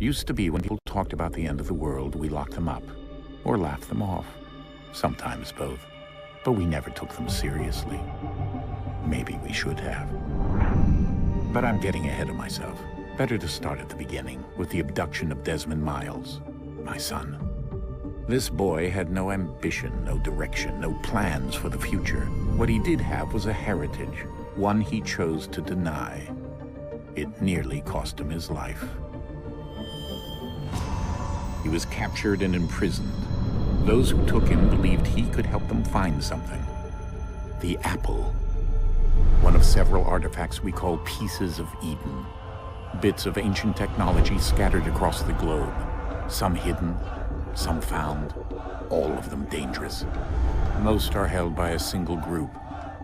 Used to be when people talked about the end of the world, we locked them up, or laughed them off. Sometimes both. But we never took them seriously. Maybe we should have. But I'm getting ahead of myself. Better to start at the beginning, with the abduction of Desmond Miles, my son. This boy had no ambition, no direction, no plans for the future. What he did have was a heritage, one he chose to deny. It nearly cost him his life. He was captured and imprisoned. Those who took him believed he could help them find something. The apple. One of several artifacts we call pieces of Eden. Bits of ancient technology scattered across the globe. Some hidden, some found, all of them dangerous. Most are held by a single group,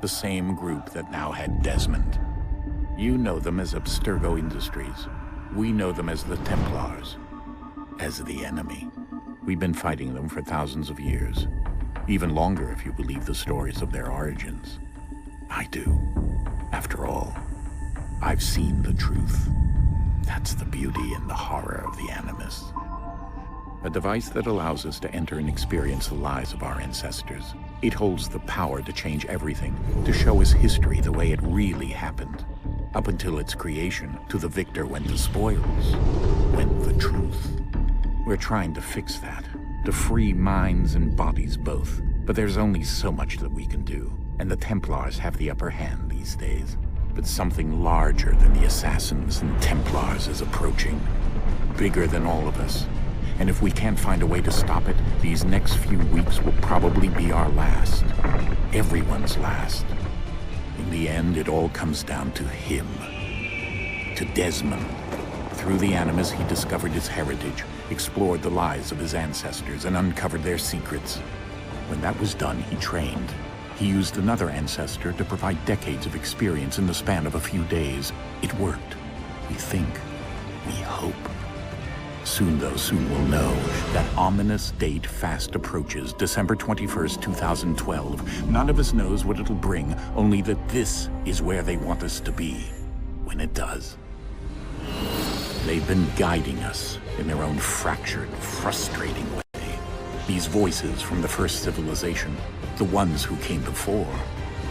the same group that now had Desmond. You know them as Abstergo Industries. We know them as the Templars, as the enemy. We've been fighting them for thousands of years, even longer if you believe the stories of their origins. I do. After all, I've seen the truth. That's the beauty and the horror of the Animus. A device that allows us to enter and experience the lives of our ancestors. It holds the power to change everything, to show us history the way it really happened. Up until its creation, to the victor went the spoils, went the truth. We're trying to fix that, to free minds and bodies both. But there's only so much that we can do, and the Templars have the upper hand these days. But something larger than the Assassins and Templars is approaching, bigger than all of us. And if we can't find a way to stop it, these next few weeks will probably be our last. Everyone's last. In the end, it all comes down to him. To Desmond. Through the Animus, he discovered his heritage, explored the lives of his ancestors, and uncovered their secrets. When that was done, he trained. He used another ancestor to provide decades of experience in the span of a few days. It worked. We think. We hope. Soon, though, soon we'll know. That ominous date fast approaches, December 21st, 2012. None of us knows what it'll bring, only that this is where they want us to be, when it does. They've been guiding us in their own fractured, frustrating way. These voices from the first civilization, the ones who came before,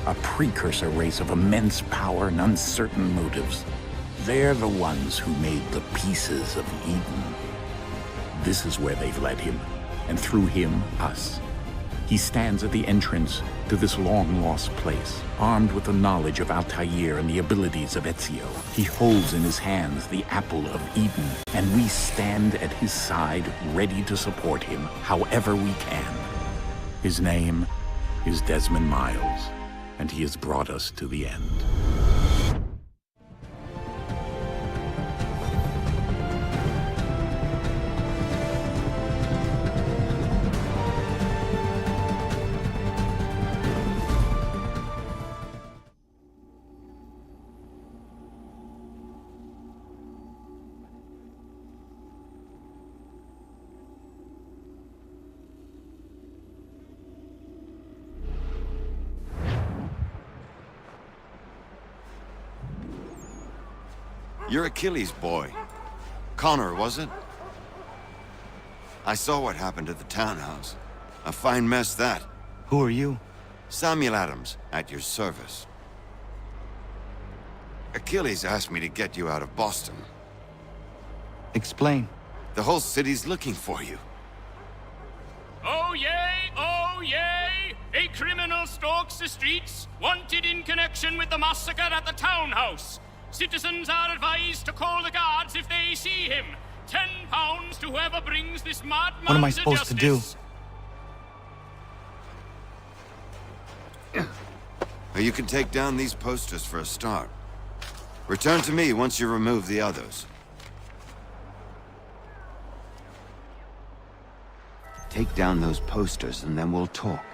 a precursor race of immense power and uncertain motives. They're the ones who made the pieces of Eden. This is where they've led him, and through him, us. He stands at the entrance to this long-lost place, armed with the knowledge of Altair and the abilities of Ezio. He holds in his hands the apple of Eden, and we stand at his side, ready to support him however we can. His name is Desmond Miles, and he has brought us to the end. You're Achilles' boy. Connor, was it? I saw what happened at the townhouse. A fine mess, that. Who are you? Samuel Adams, at your service. Achilles asked me to get you out of Boston. Explain. The whole city's looking for you. Oh yay, oh yay! A criminal stalks the streets, wanted in connection with the massacre at the townhouse. Citizens are advised to call the guards if they see him. £10 to whoever brings this madman What am I supposed to do? You can take down these posters for a start. Return to me once you remove the others. Take down those posters and then we'll talk.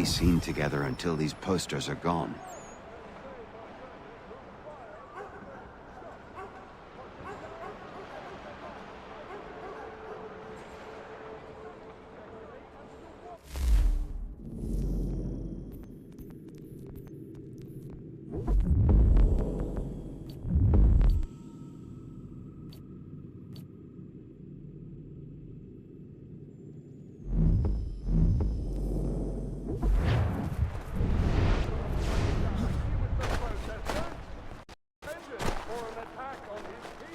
be seen together until these posters are gone.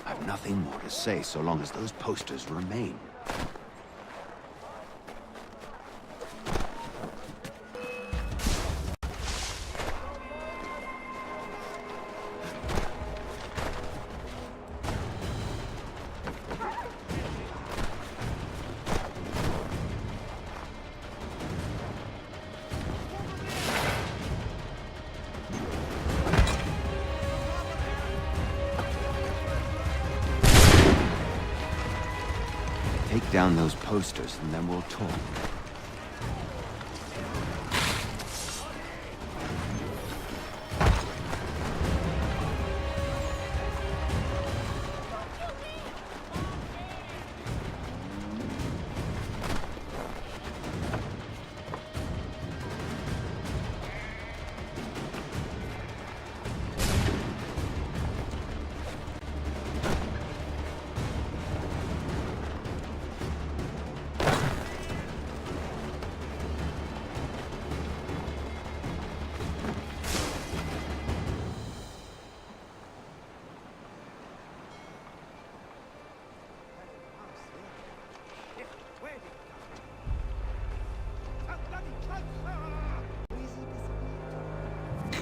I've nothing more to say so long as those posters remain. Take down those posters and then we'll talk.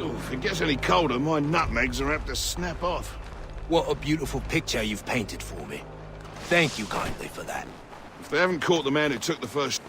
If it gets any colder, my nutmegs are apt to snap off. What a beautiful picture you've painted for me. Thank you kindly for that. If they haven't caught the man who took the first...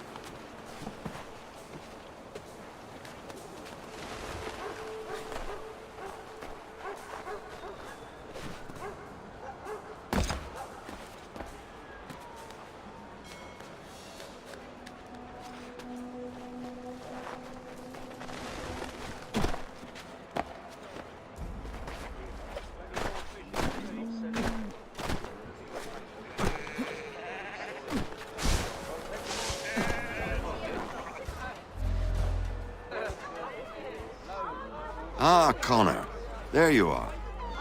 Ah, Connor. There you are.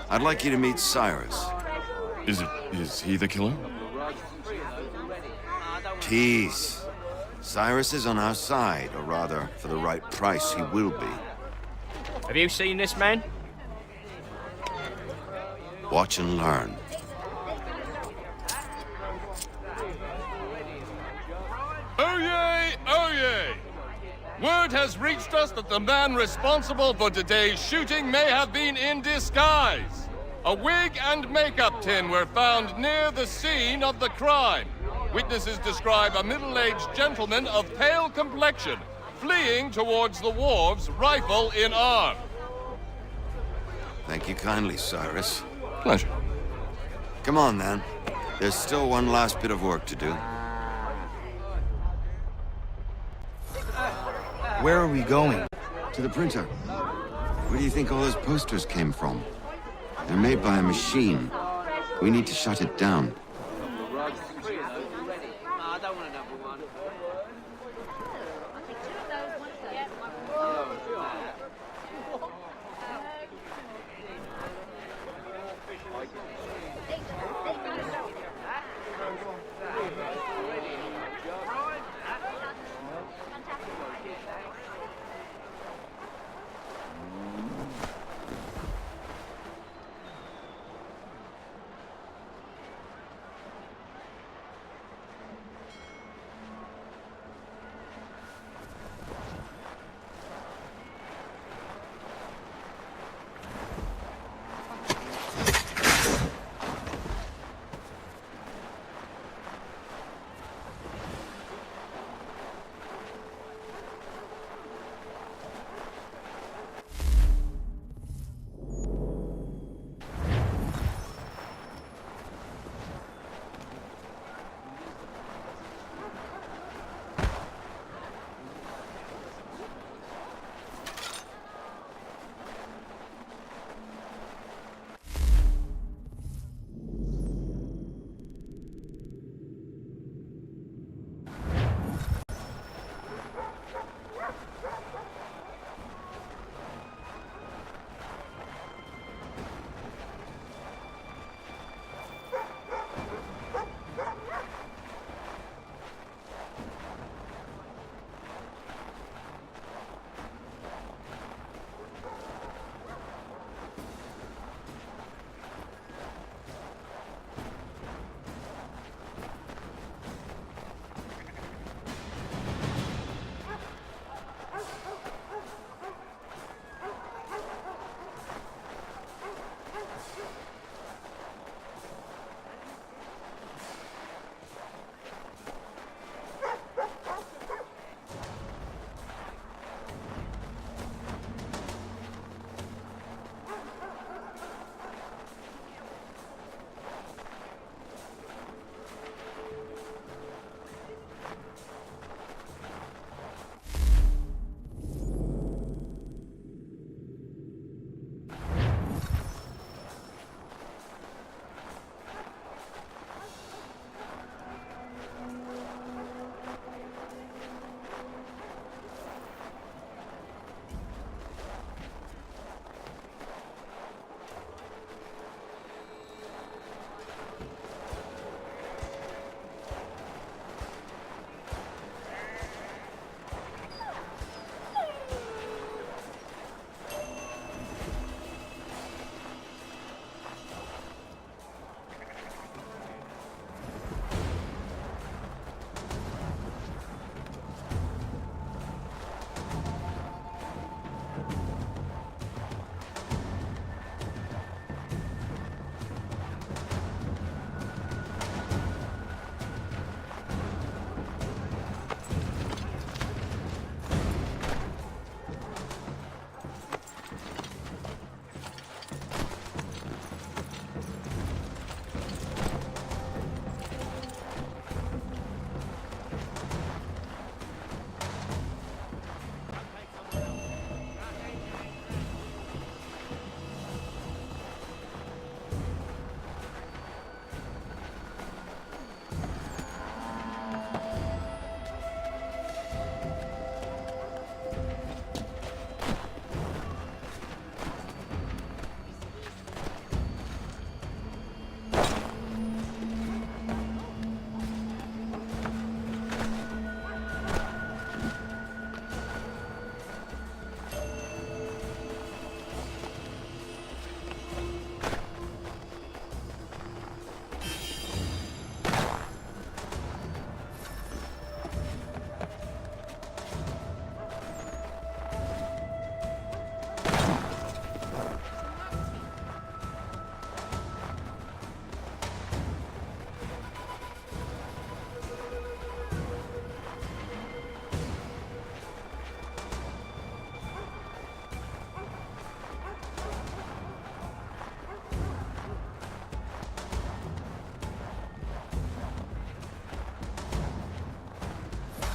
I'd like you to meet Cyrus. Is he the killer? Tease. Cyrus is on our side, or rather, for the right price, he will be. Have you seen this man? Watch and learn. Oyez! Oyez! Word has reached us that the man responsible for today's shooting may have been in disguise. A wig and makeup tin were found near the scene of the crime. Witnesses describe a middle-aged gentleman of pale complexion fleeing towards the wharves, rifle in arm. Thank you kindly, Cyrus. Pleasure. Come on, then. There's still one last bit of work to do. Where are we going? To the printer. Where do you think all those posters came from? They're made by a machine. We need to shut it down.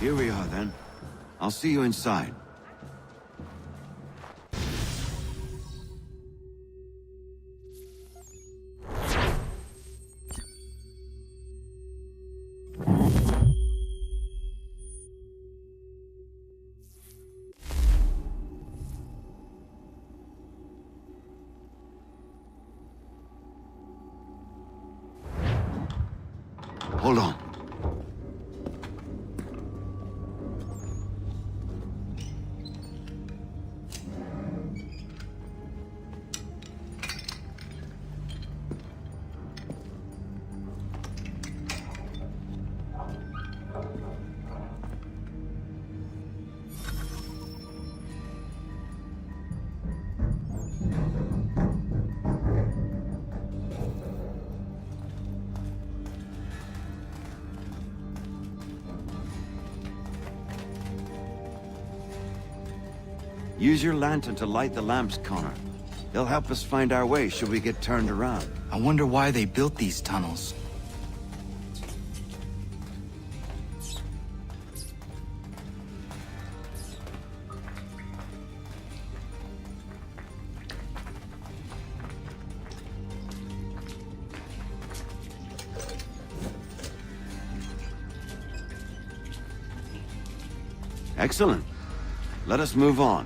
Here we are, then. I'll see you inside. Hold on. Use your lantern to light the lamps, Connor. They'll help us find our way should we get turned around. I wonder why they built these tunnels. Excellent. Let us move on.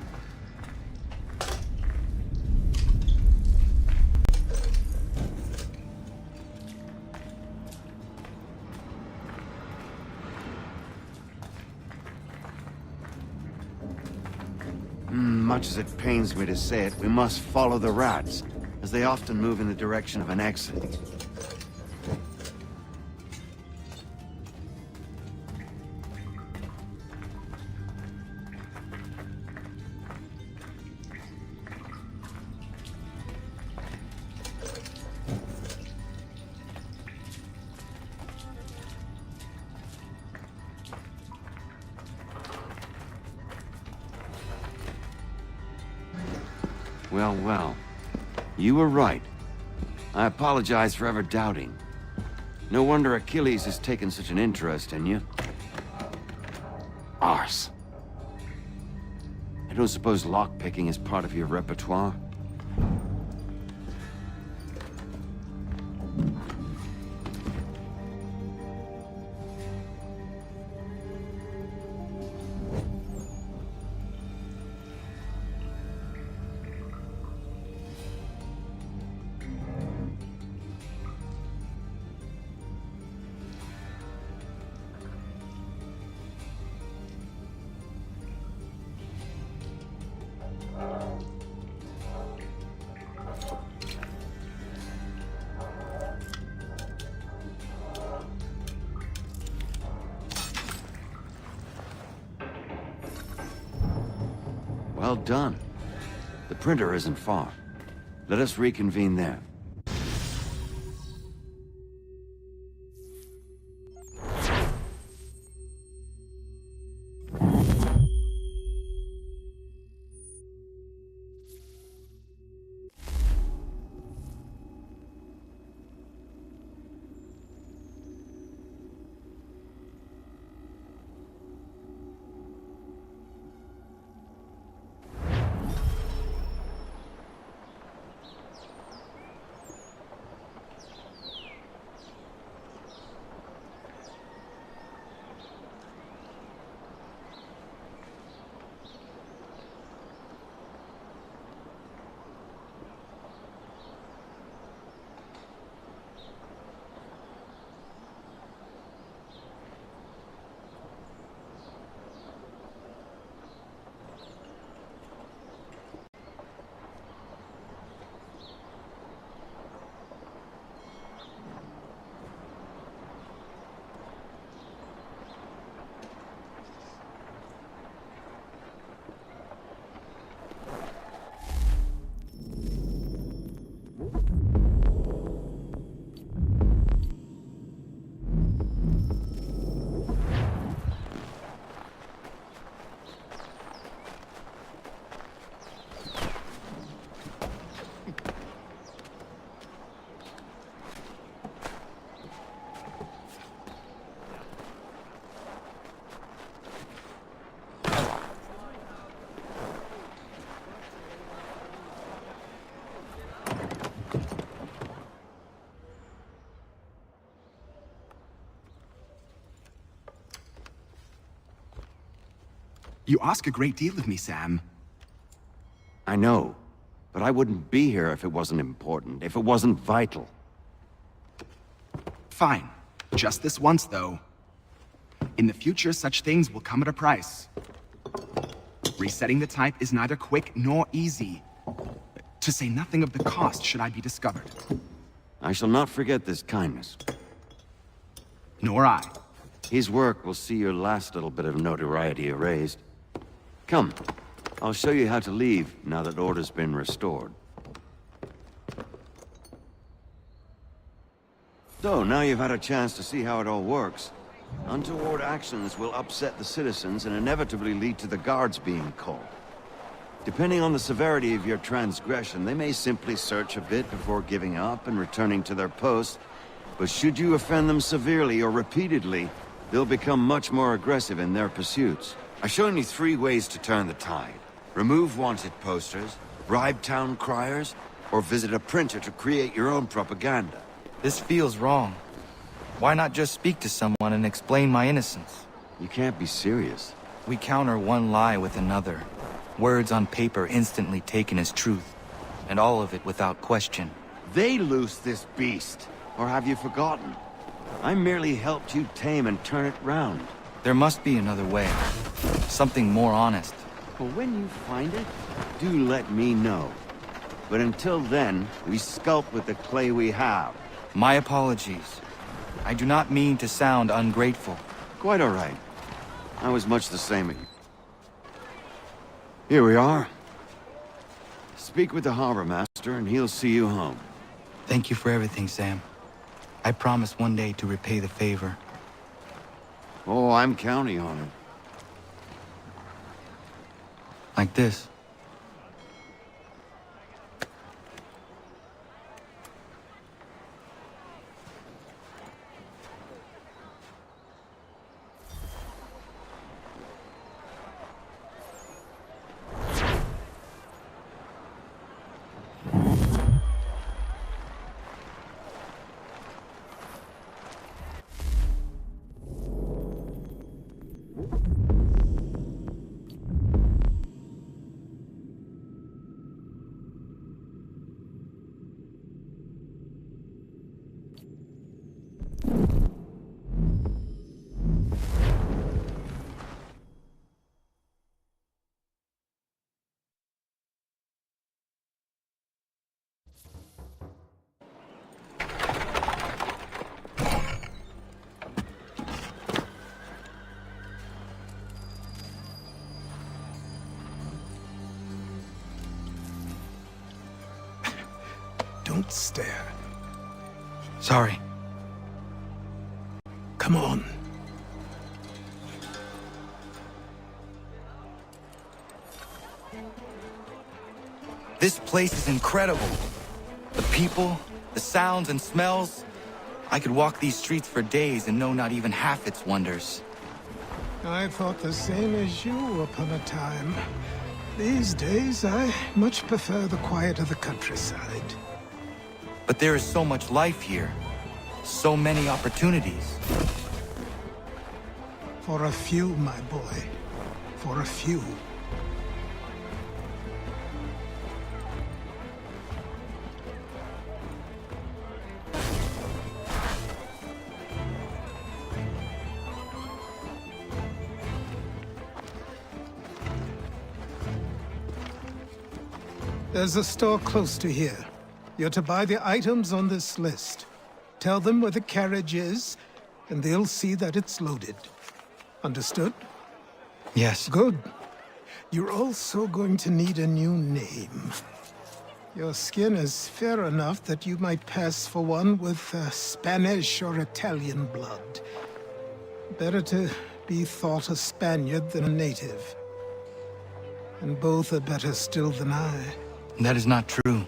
Much as it pains me to say it, we must follow the rats, as they often move in the direction of an exit. Well, well. You were right. I apologize for ever doubting. No wonder Achilles has taken such an interest in you. Arse. I don't suppose lockpicking is part of your repertoire? Well done. The printer isn't far. Let us reconvene there. You ask a great deal of me, Sam. I know, but I wouldn't be here if it wasn't important, if it wasn't vital. Fine. Just this once, though. In the future, such things will come at a price. Resetting the type is neither quick nor easy. To say nothing of the cost should I be discovered. I shall not forget this kindness. Nor I. His work will see your last little bit of notoriety erased. Come, I'll show you how to leave now that order's been restored. So, now you've had a chance to see how it all works. Untoward actions will upset the citizens and inevitably lead to the guards being called. Depending on the severity of your transgression, they may simply search a bit before giving up and returning to their posts. But should you offend them severely or repeatedly, they'll become much more aggressive in their pursuits. I've shown you 3 ways to turn the tide. Remove wanted posters, bribe town criers, or visit a printer to create your own propaganda. This feels wrong. Why not just speak to someone and explain my innocence? You can't be serious. We counter one lie with another. Words on paper instantly taken as truth. And all of it without question. They loose this beast. Or have you forgotten? I merely helped you tame and turn it round. There must be another way. Something more honest. Well, when you find it, do let me know. But until then, we sculpt with the clay we have. My apologies. I do not mean to sound ungrateful. Quite all right. I was much the same. Here we are. Speak with the harbor master and he'll see you home. Thank you for everything, Sam. I promise one day to repay the favor. Oh, I'm counting on it. Like this. Don't stare. Sorry. Come on. This place is incredible. The people, the sounds and smells. I could walk these streets for days and know not even half its wonders. I thought the same as you upon a time. These days, I much prefer the quiet of the countryside. But there is so much life here. So many opportunities. For a few, my boy. For a few. There's a store close to here. You're to buy the items on this list. Tell them where the carriage is, and they'll see that it's loaded. Understood? Yes. Good. You're also going to need a new name. Your skin is fair enough that you might pass for one with Spanish or Italian blood. Better to be thought a Spaniard than a native. And both are better still than I. That is not true.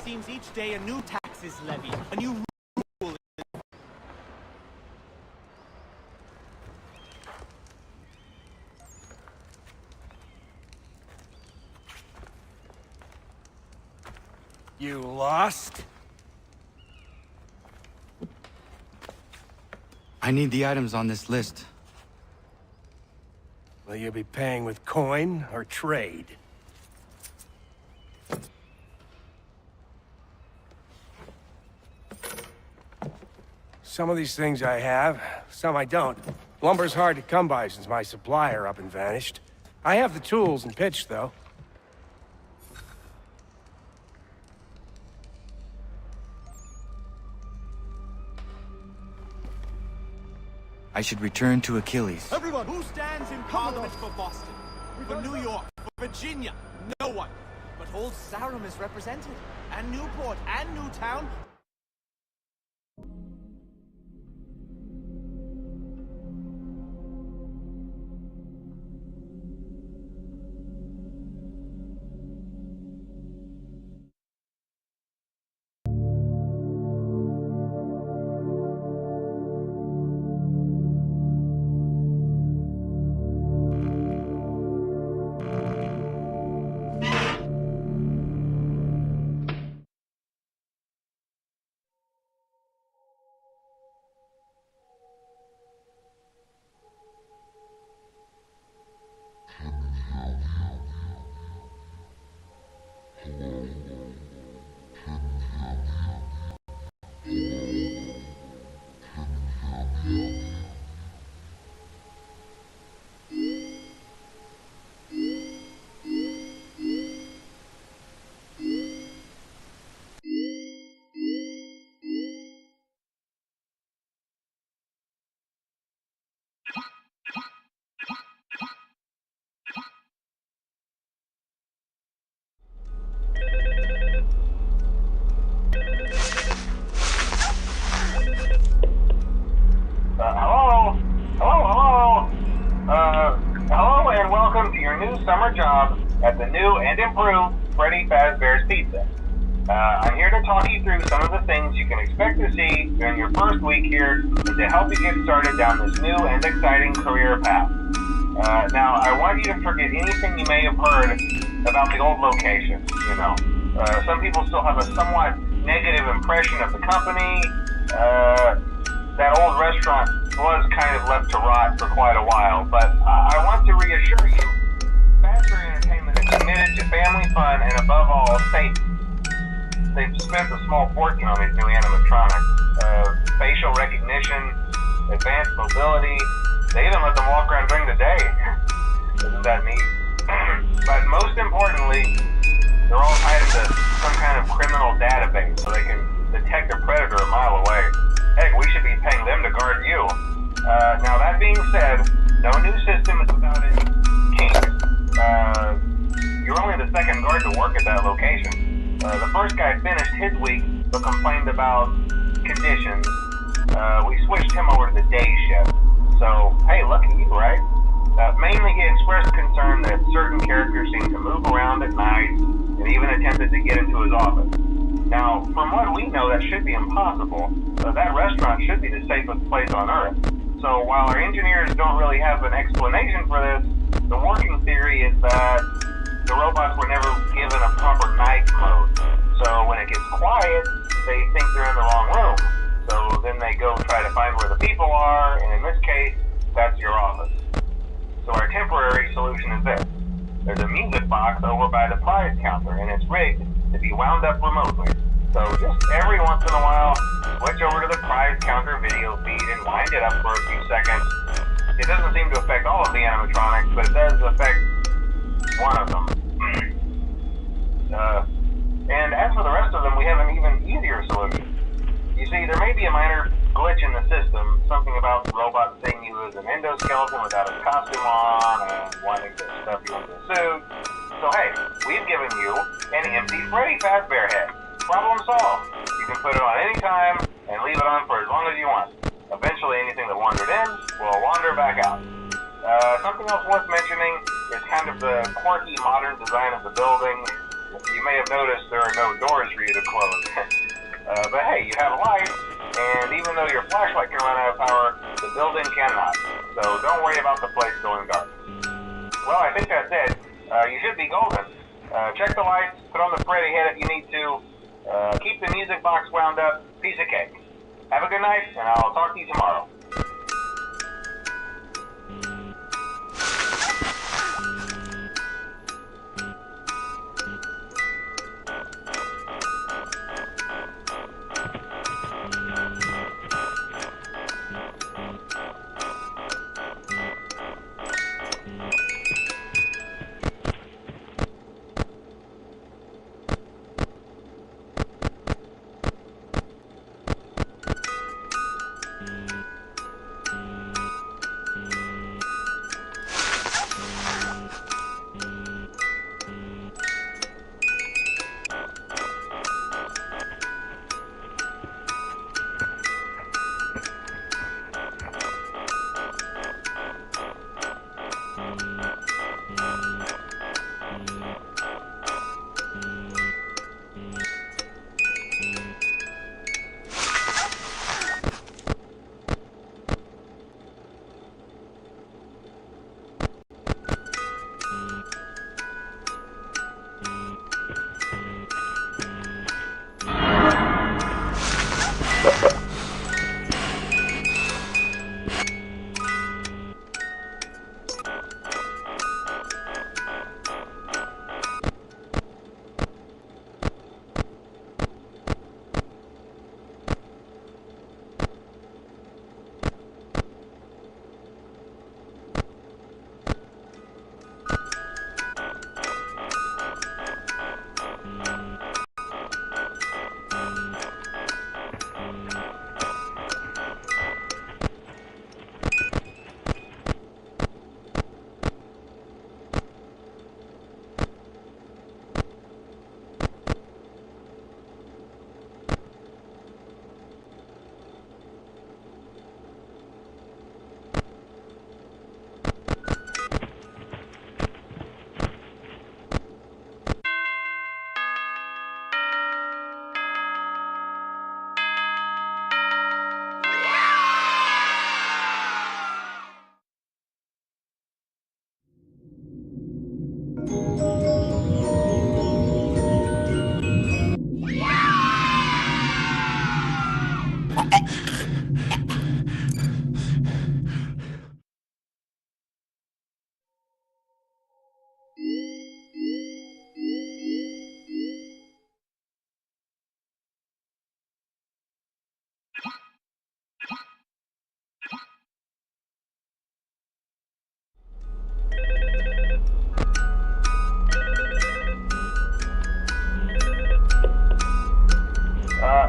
seems each day a new tax is levied, a new rule. You lost? I need the items on this list. Will you be paying with coin or trade? Some of these things I have, some I don't. Lumber's hard to come by since my supplier up and vanished. I have the tools and pitch, though. I should return to Achilles. Everyone, who stands in Parliament for Boston? For New York? For Virginia? No one. But Old Sarum is represented. And Newport and Newtown. Hello and welcome to your new summer job at the new and improved Freddy Fazbear's Pizza. I'm here to talk you through some of the things you can expect to see during your first week here and to help you get started down this new and exciting career path. Now, I want you to forget anything you may have heard about the old location, you know. Some people still have a somewhat negative impression of the company. That old restaurant was kind of left to rot for quite a while, but I want to reassure you, Fazbear Entertainment is committed to family fun and above all, safety. They've spent a small fortune on these new animatronics. Facial recognition, advanced mobility, they even let them walk around during the day. Isn't that neat? But most importantly, they're all tied into some kind of criminal database so they can detect a predator a mile away. Heck, we should be paying them to guard you. Now that being said, no new system is without its kinks. You're only the second guard to work at that location. The first guy finished his week, but complained about conditions. We switched him over to the day shift. So, hey, lucky you, right? Mainly he expressed concern that certain characters seem to move around at night, and even attempted to get into his office. Now, from what we know, that should be impossible. That restaurant should be the safest place on Earth. So while our engineers don't really have an explanation for this, the working theory is that the robots were never given a proper night mode. So when it gets quiet, they think they're in the wrong room. So then they go try to find where the people are, and in this case, that's your office. So our temporary solution is this. There's a music box over by the prize counter, and it's rigged to be wound up remotely. So just every once in a while, switch over to the prize counter video feed and wind it up for a few seconds. It doesn't seem to affect all of the animatronics, but it does affect one of them. And as for the rest of them, we have an even easier solution. You see, there may be a minor glitch in the system, something about the robot seeing you as an endoskeleton without a costume on and wanting to stuff you into a suit. So hey, we've given you an empty Freddy Fazbear head. Problem solved. You can put it on any time and leave it on for as long as you want. Eventually anything that wandered in will wander back out. Something else worth mentioning is kind of the quirky modern design of the building. You may have noticed there are no doors for you to close. But hey, you have a light, and even though your flashlight can run out of power, the building cannot. So don't worry about the place going dark. Well, I think that's it. You should be golden. Check the lights, put on the Freddy head if you need to. Keep the music box wound up. Piece of cake. Have a good night, and I'll talk to you tomorrow.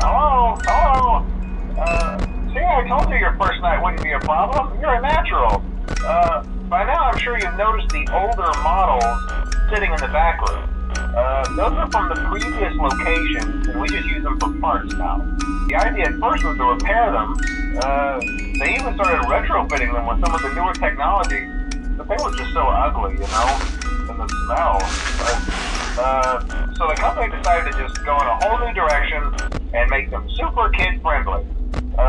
Hello? See, I told you your first night wouldn't be a problem. You're a natural. By now I'm sure you've noticed the older models sitting in the back room. Those are from the previous location, and we just use them for parts now. The idea at first was to repair them. They even started retrofitting them with some of the newer technology, but they were just so ugly, you know, and the smell. So the company decided to just go in a whole new direction and make them super kid-friendly.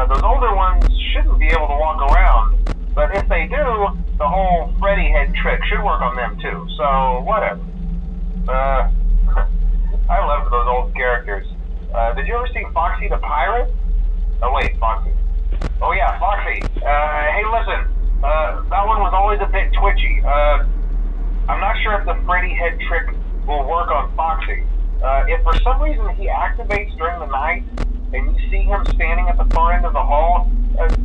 Those older ones shouldn't be able to walk around, but if they do, the whole Freddy head trick should work on them too, so whatever. I loved those old characters. Did you ever see Foxy the Pirate? Oh wait, Foxy. Oh yeah, Foxy. Hey listen, that one was always a bit twitchy. I'm not sure if the Freddy head trick will work on Foxy. If for some reason he activates during the night, and you see him standing at the far end of the hall,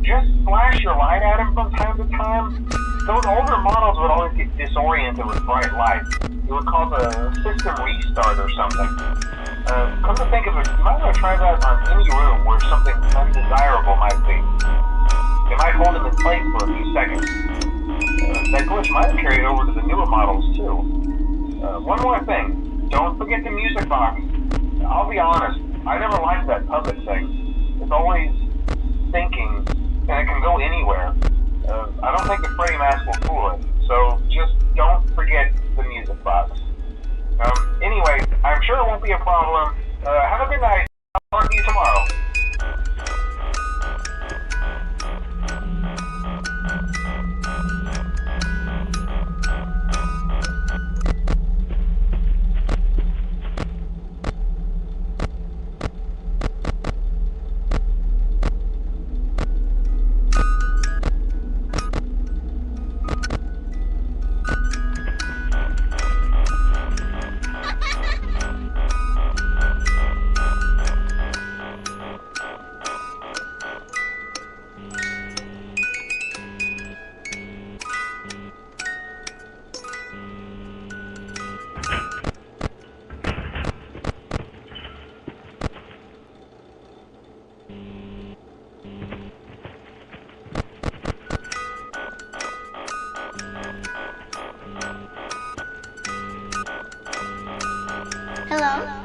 just flash your light at him from time to time. Those older models would always get disoriented with bright lights. It would cause a system restart or something. Come to think of it, you might want to try that on any room where something undesirable might be. It might hold him in place for a few seconds. That glitch might have carried over to the newer models too. One more thing, don't forget the music box. I'll be honest, I never liked that puppet thing. It's always thinking, and it can go anywhere. I don't think the Freddy mask will fool it, so just don't forget the music box. Anyway, I'm sure it won't be a problem. Have a good night. I'll talk to you tomorrow. Hello?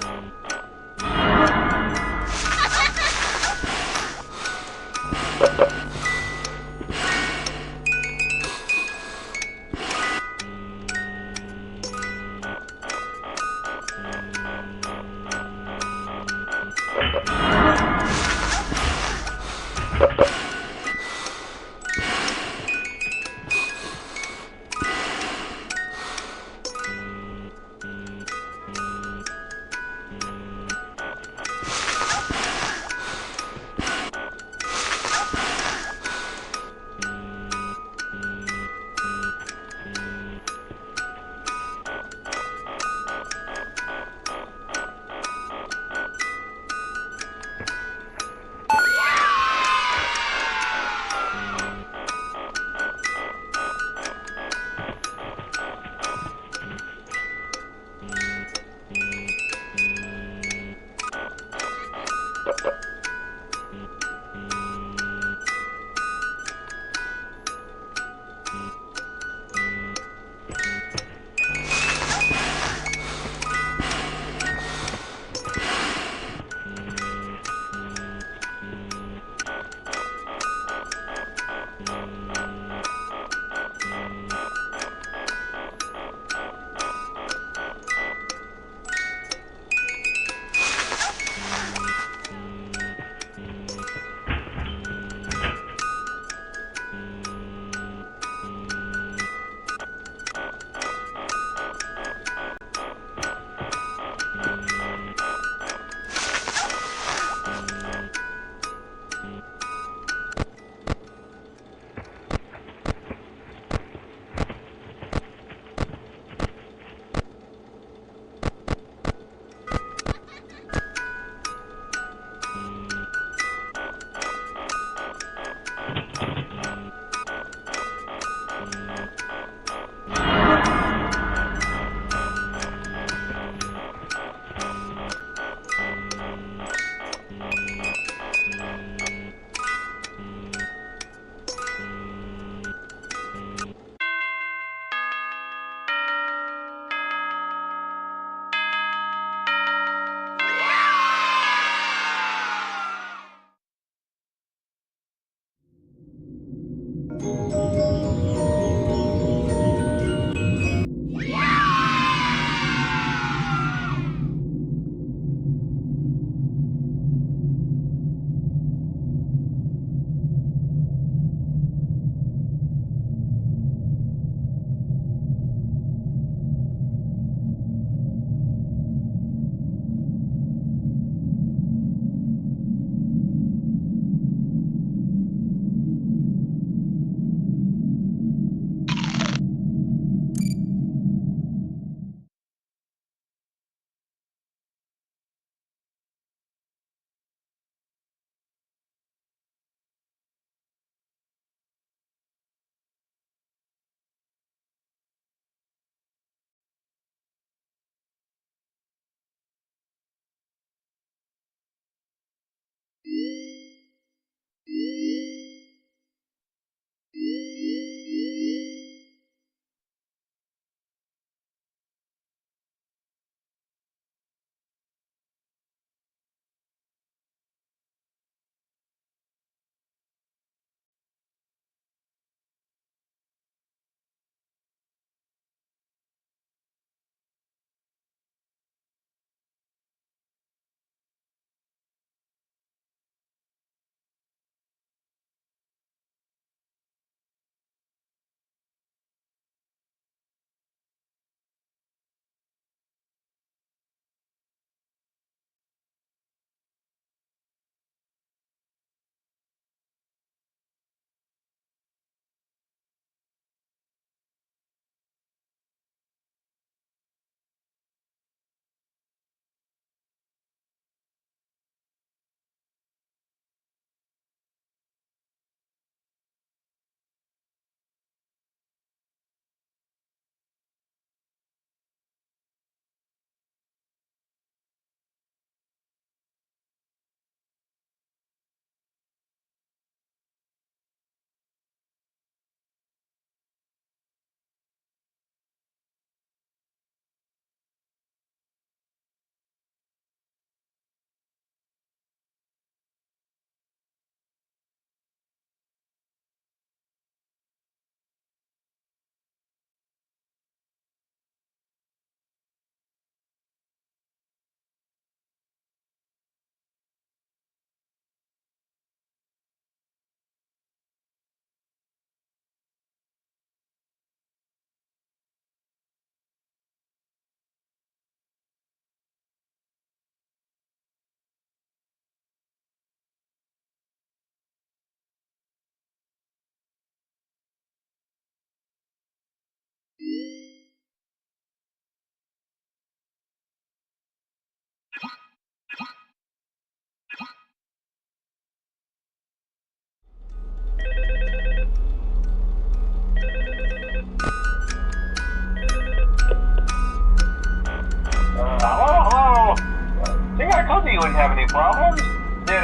you wouldn't have any problems. Did,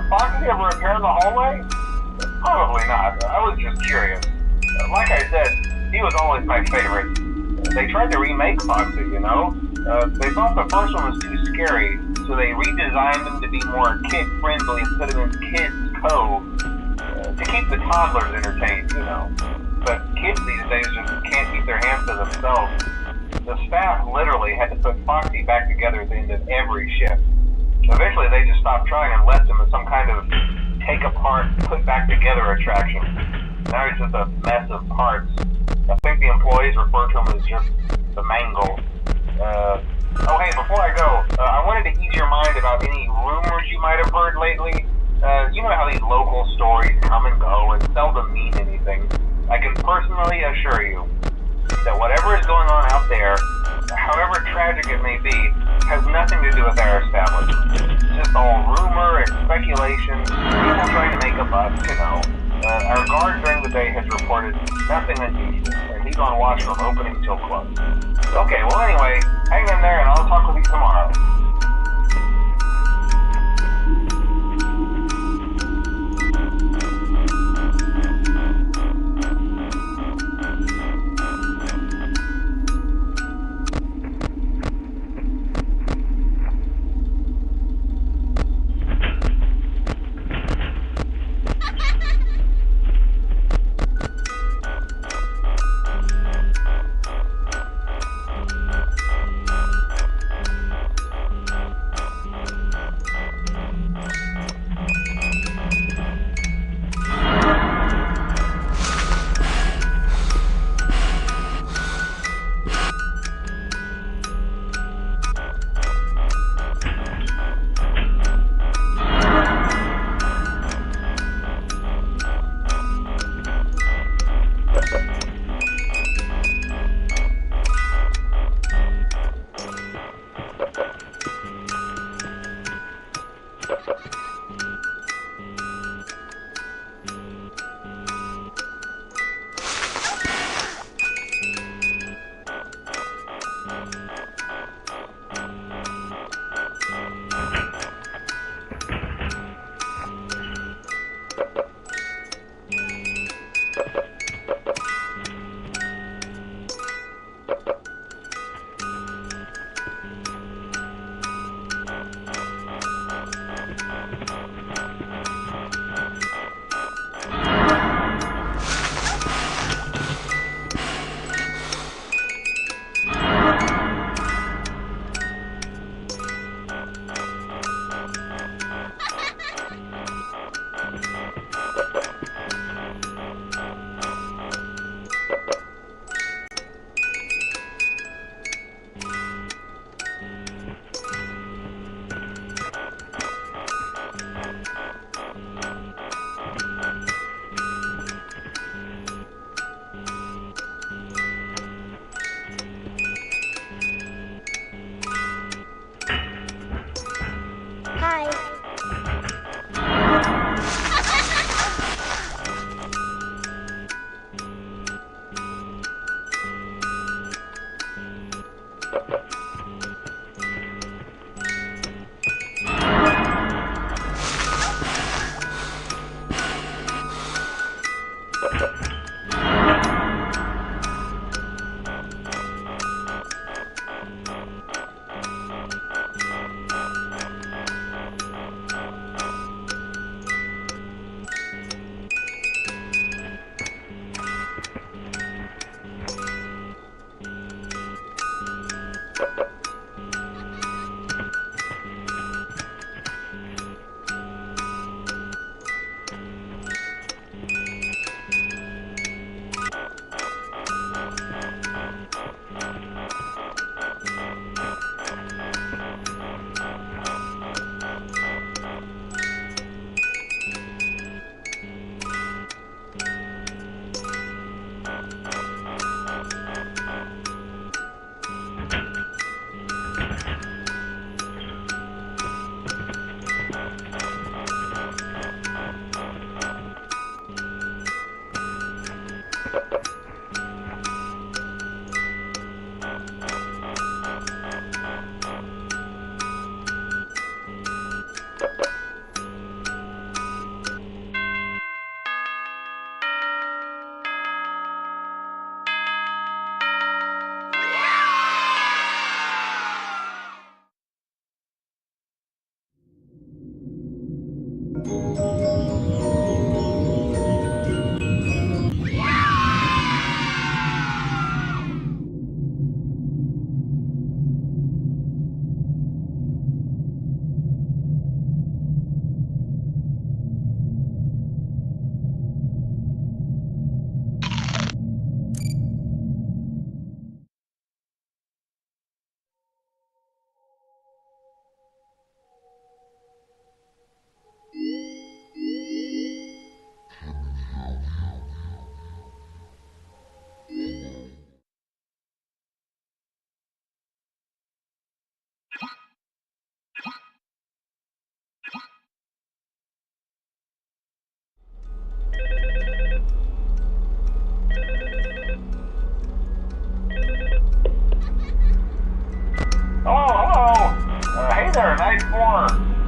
Foxy ever repair the hallway? Probably not. I was just curious. Like I said, he was always my favorite. They tried to remake Foxy, you know? They thought the first one was too scary, so they redesigned him to be more kid-friendly instead of in Kids Cove. To keep the toddlers entertained, you know. But kids these days just can't keep their hands to themselves. The staff literally had to put Foxy back together at the end of every shift. Eventually they just stopped trying and left him as some kind of take apart, put back together attraction. Now he's just a mess of parts. I think the employees refer to him as just the mangle. Oh hey, before I go, I wanted to ease your mind about any rumors you might have heard lately. You know how these local stories come and go and seldom mean anything. I can personally assure you that whatever is going on out there, however tragic it may be, has nothing to do with our establishment. It's just all rumor and speculation, people trying to make a buck, you know. Our guard during the day has reported nothing unusual, and he's on watch from opening till close. Okay, well anyway, hang in there and I'll talk with you tomorrow.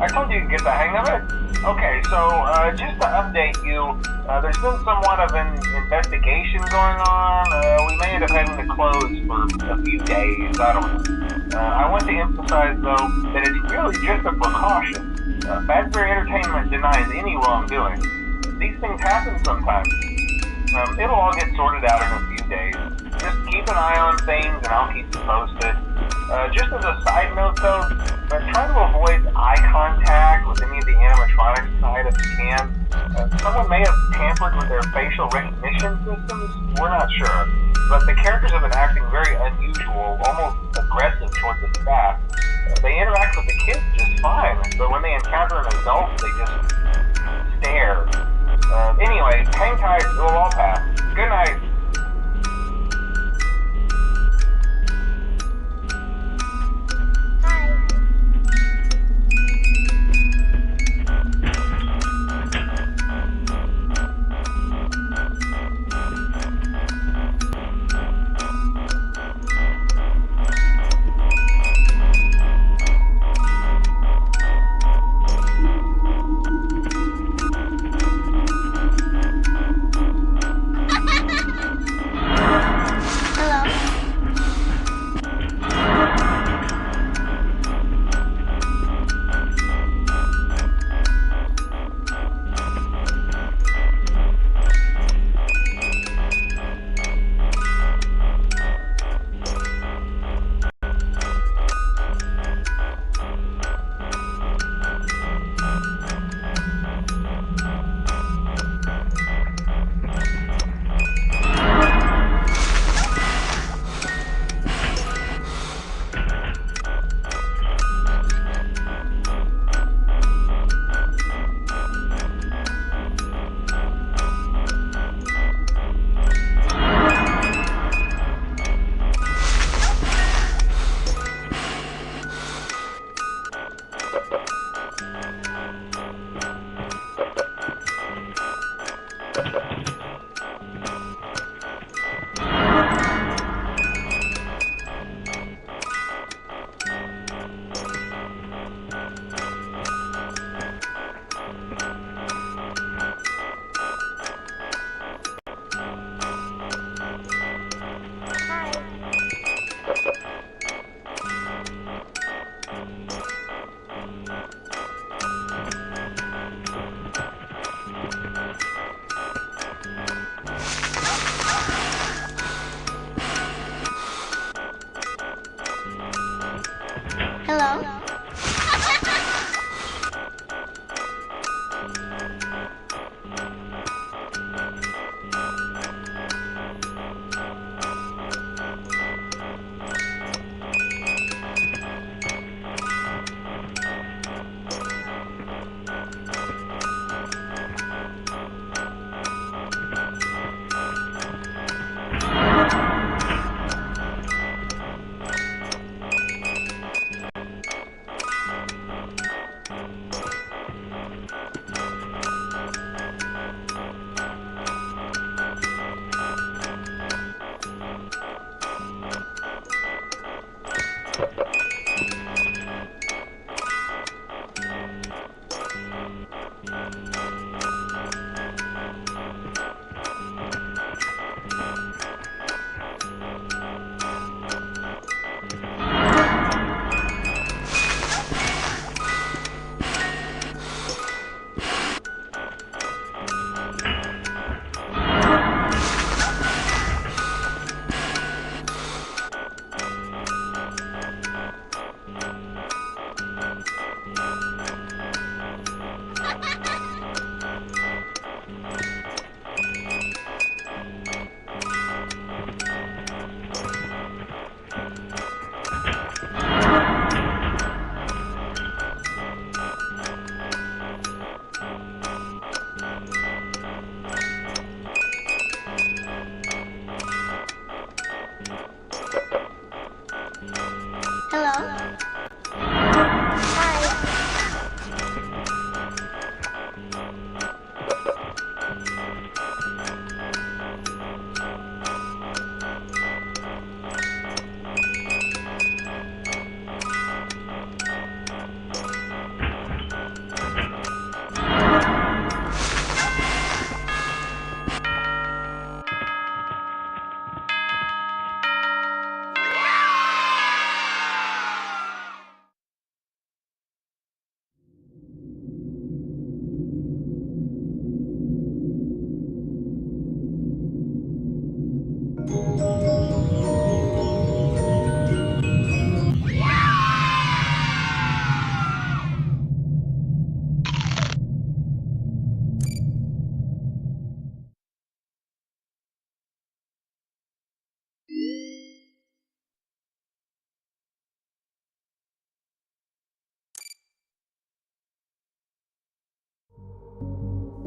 I told you to get the hang of it. Okay, so just to update you, there's been somewhat of an investigation going on. We may end up having to close for a few days. I don't know. I want to emphasize, though, that it's really just a precaution. Fazbear Entertainment denies any wrongdoing. These things happen sometimes. It'll all get sorted out in a few days. Just keep an eye on things, and I'll keep you posted. Just as a side note, though, try to avoid eye contact with any of the animatronics side if you can. Someone may have tampered with their facial recognition systems. We're not sure. But the characters have been acting very unusual, almost aggressive towards the staff. They interact with the kids just fine, but when they encounter an adult, they just stare. Anyway, hang tight, it will all pass. Good night.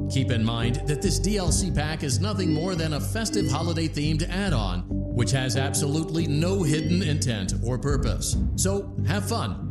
Keep in mind that this DLC pack is nothing more than a festive holiday-themed add-on, which has absolutely no hidden intent or purpose. So, have fun.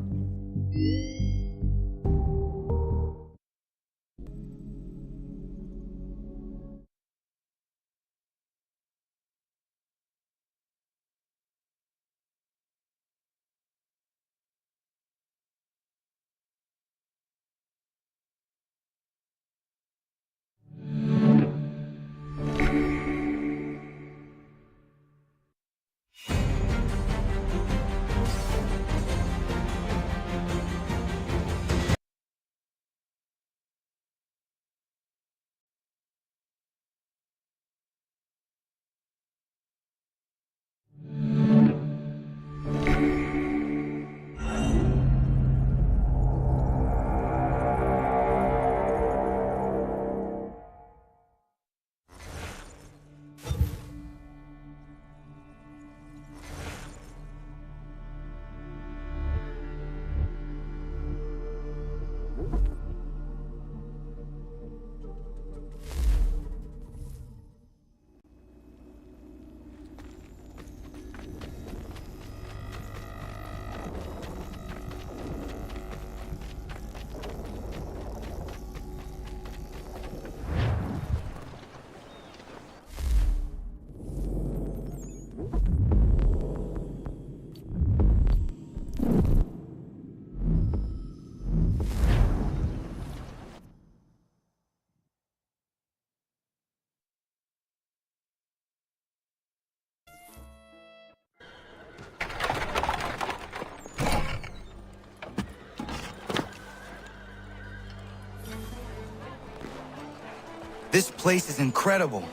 This place is incredible.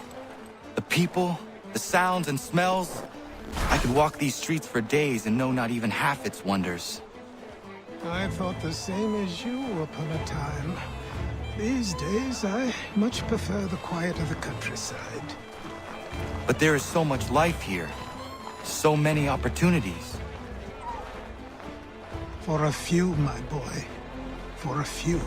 The people, the sounds and smells. I could walk these streets for days and know not even half its wonders. I thought the same as you upon a time. These days, I much prefer the quiet of the countryside. But there is so much life here. So many opportunities. For a few, my boy. For a few.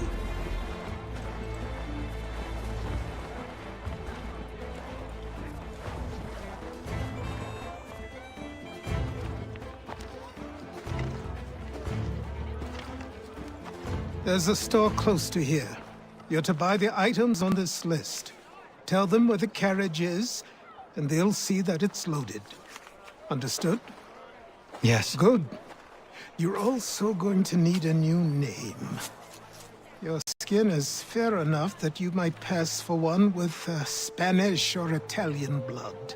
There's a store close to here. You're to buy the items on this list. Tell them where the carriage is, and they'll see that it's loaded. Understood? Yes. Good. You're also going to need a new name. Your skin is fair enough that you might pass for one with Spanish or Italian blood.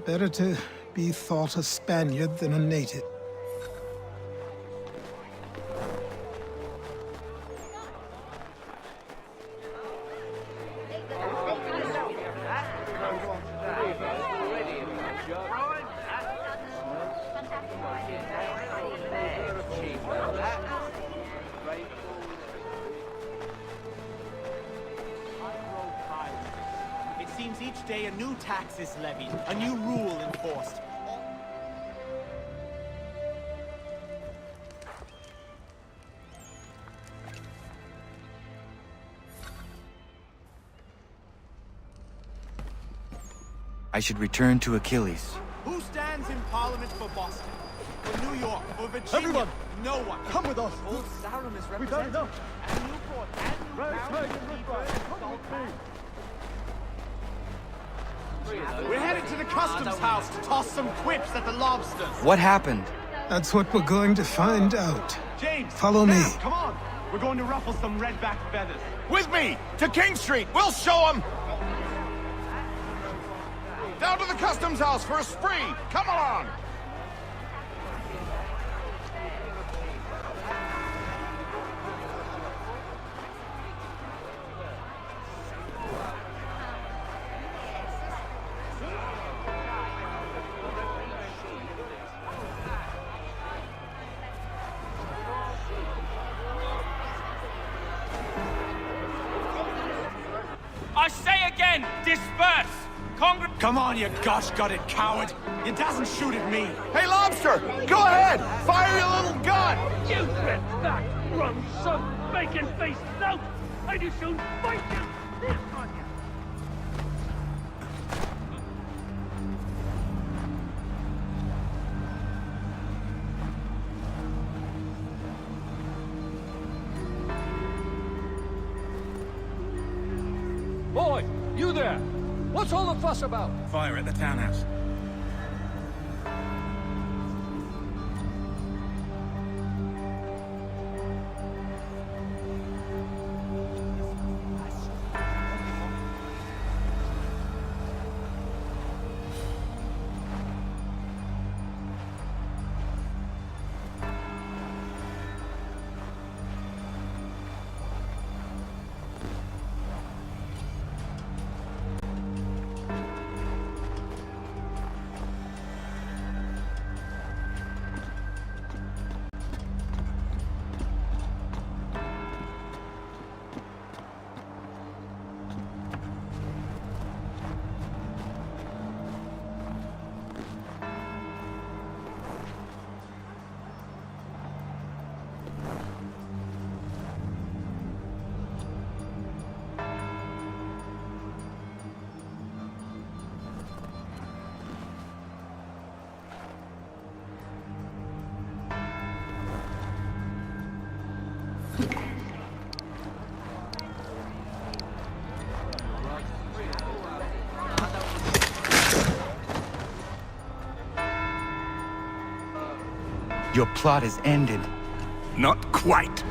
Better to be thought a Spaniard than a native. It seems each day a new tax is levied, a new rule enforced. I should return to Achilles. Who stands in Parliament for Boston? For New York? For Virginia? Everyone! No one. Come with us! Old Sarum is We don't represented. know! And Newport and Newtown. We're headed to the customs house to toss some quips at the lobsters. What happened? That's what we're going to find out. James! Follow me. Sam, come on! We're going to ruffle some redback feathers. With me! To King Street! We'll show them! Down to the customs house for a spree! Come along! I say again, disperse! Come on, you gosh-gutted coward! It doesn't shoot at me! Hey, Lobster! Go ahead! Fire your little gun! You red back, rum son, bacon-faced lout! I do soon fight you! Boy, you there! What's all the fuss about? Fire at the townhouse. Your plot is ended. Not quite.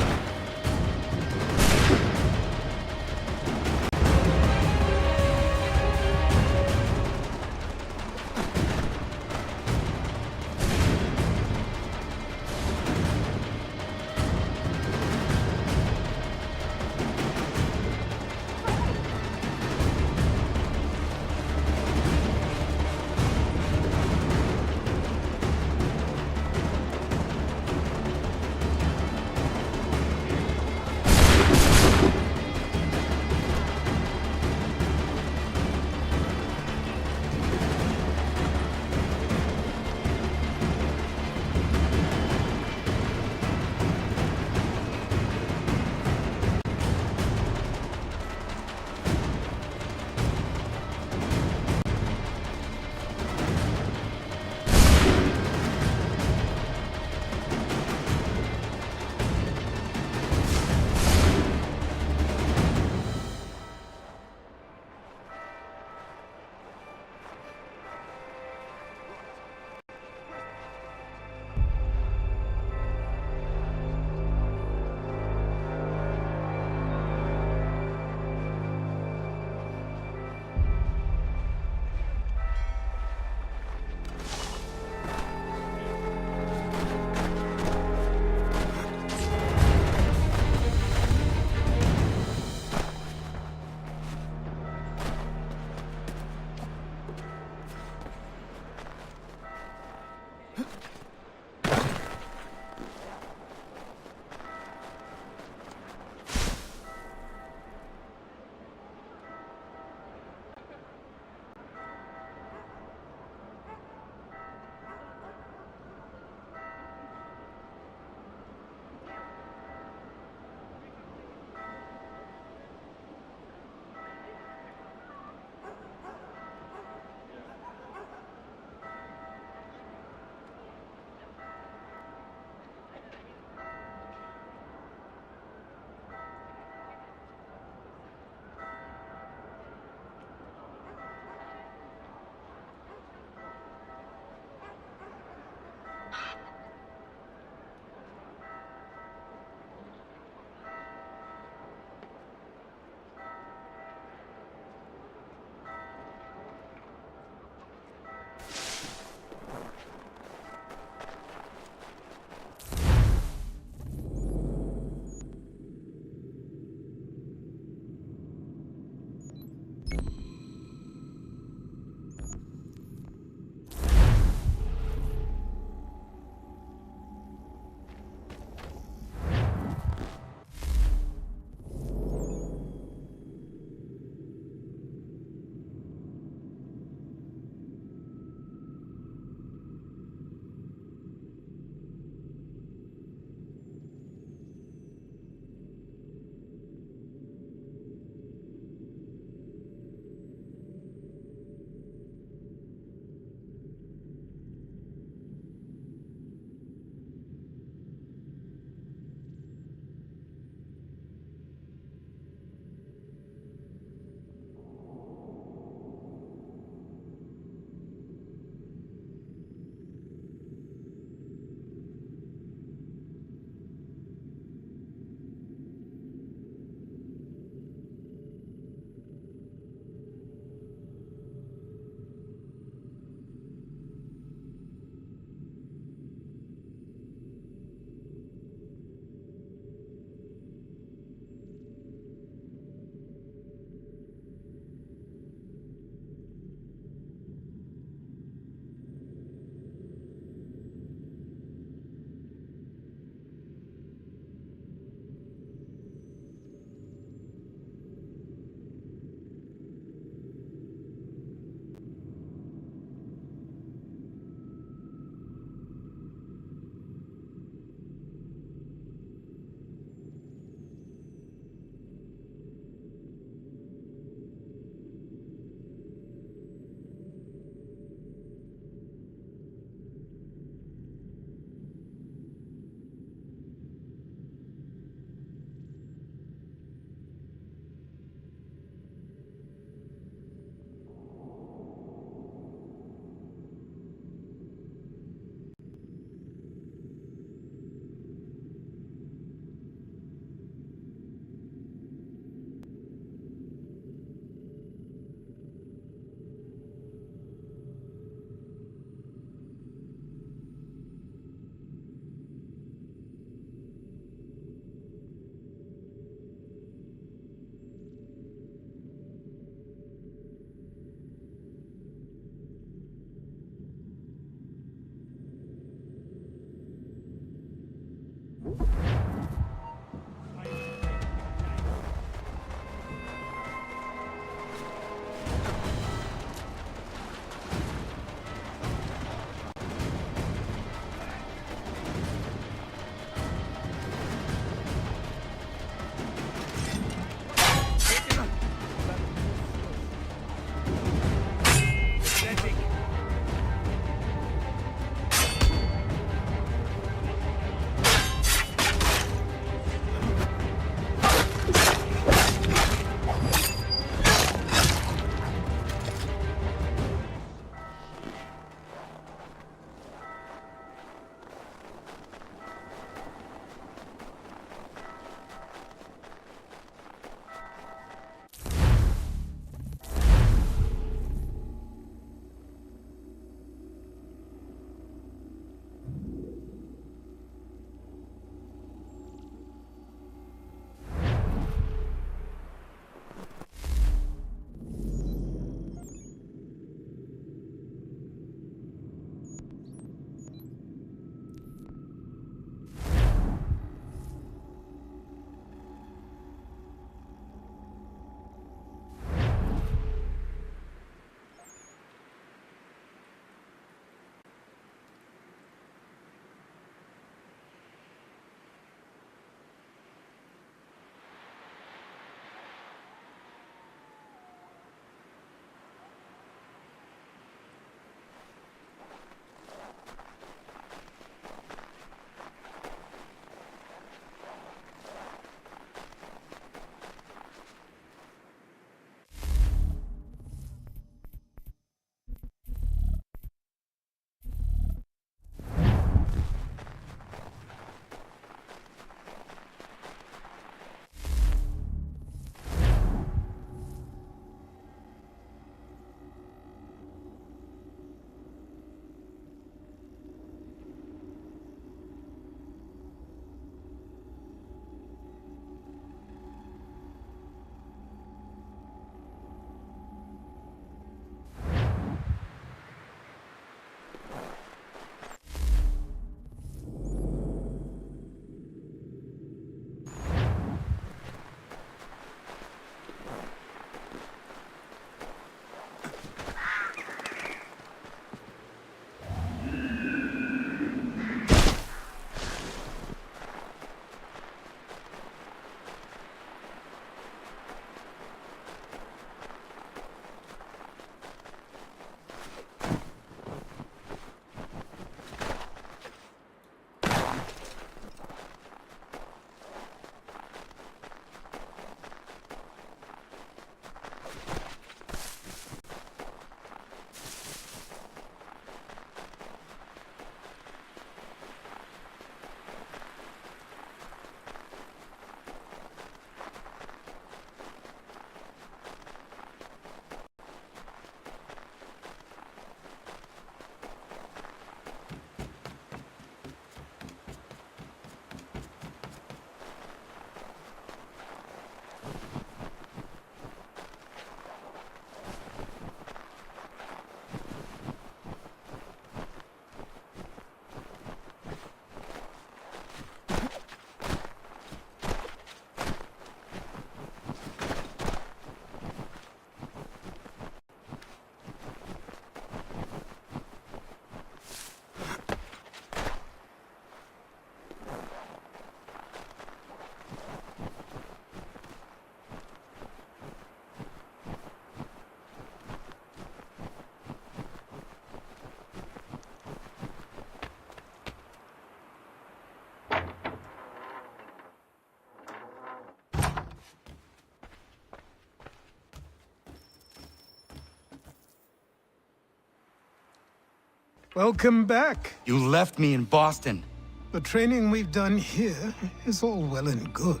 Welcome back. You left me in Boston. The training we've done here is all well and good,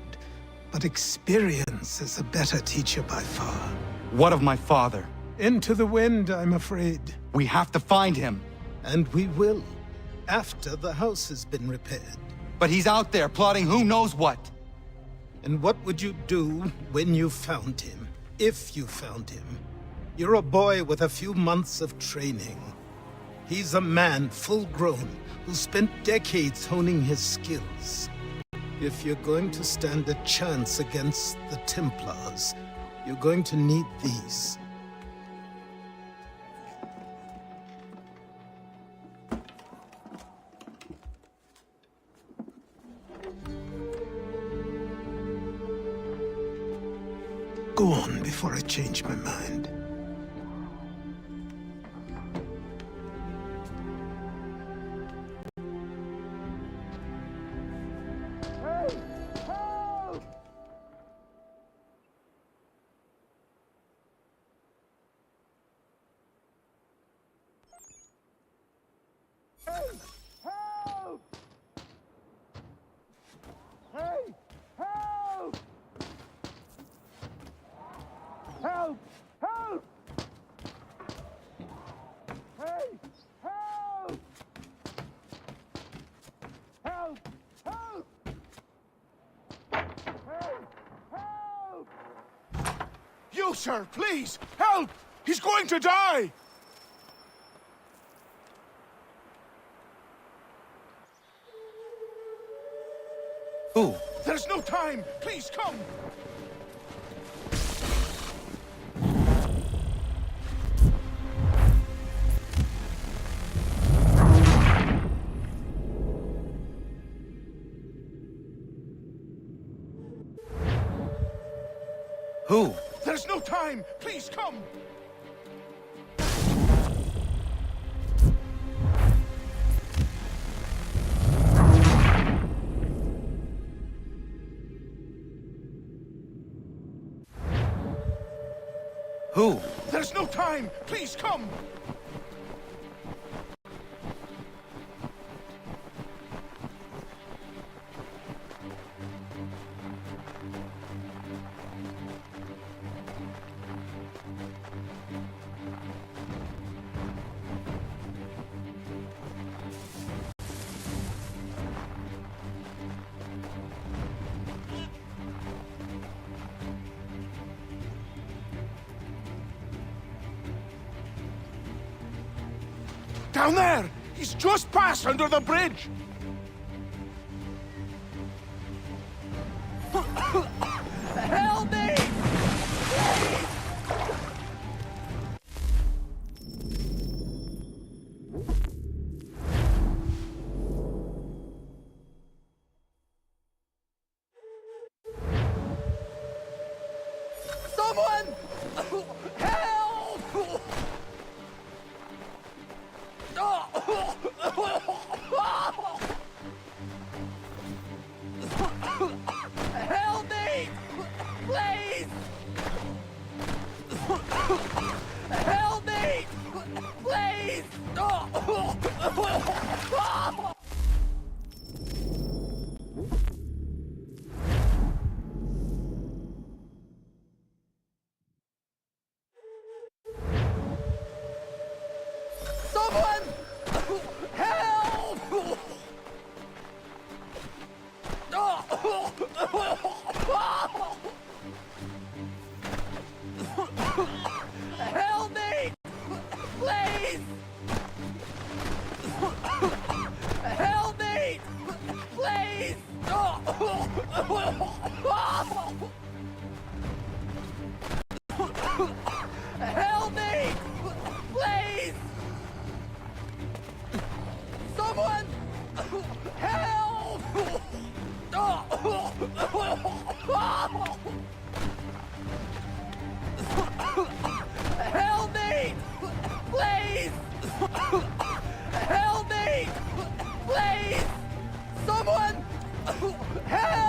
but experience is a better teacher by far. What of my father? Into the wind, I'm afraid. We have to find him. And we will, after the house has been repaired. But he's out there plotting who knows what. And what would you do when you found him? If you found him? You're a boy with a few months of training. He's a man, full-grown, who spent decades honing his skills. If you're going to stand a chance against the Templars, you're going to need these. Go on before I change my mind. You, sir, please! Help! He's going to die! Who? There's no time! Please, come! Who? There's no time! Please, come! Who? There's no time! Please, come! Down there! He's just passed under the bridge! Help me! Someone! Help! Help me! Please! Help me! Please! Someone! Help! Help me! Please! Help me! Please! Help me! Please! Someone! Help! Help me! Please! Help me! Please! Someone! Help!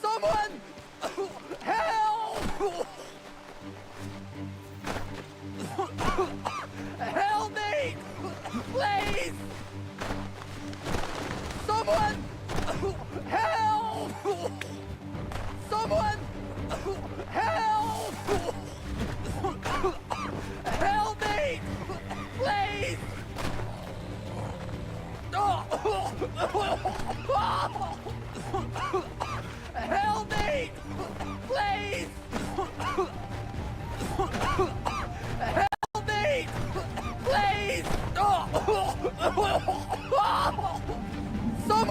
Someone! Help! Help me! Please! Someone! Help! Someone! Help! Help me! Please! Help me! Please! Help me! Please! Some...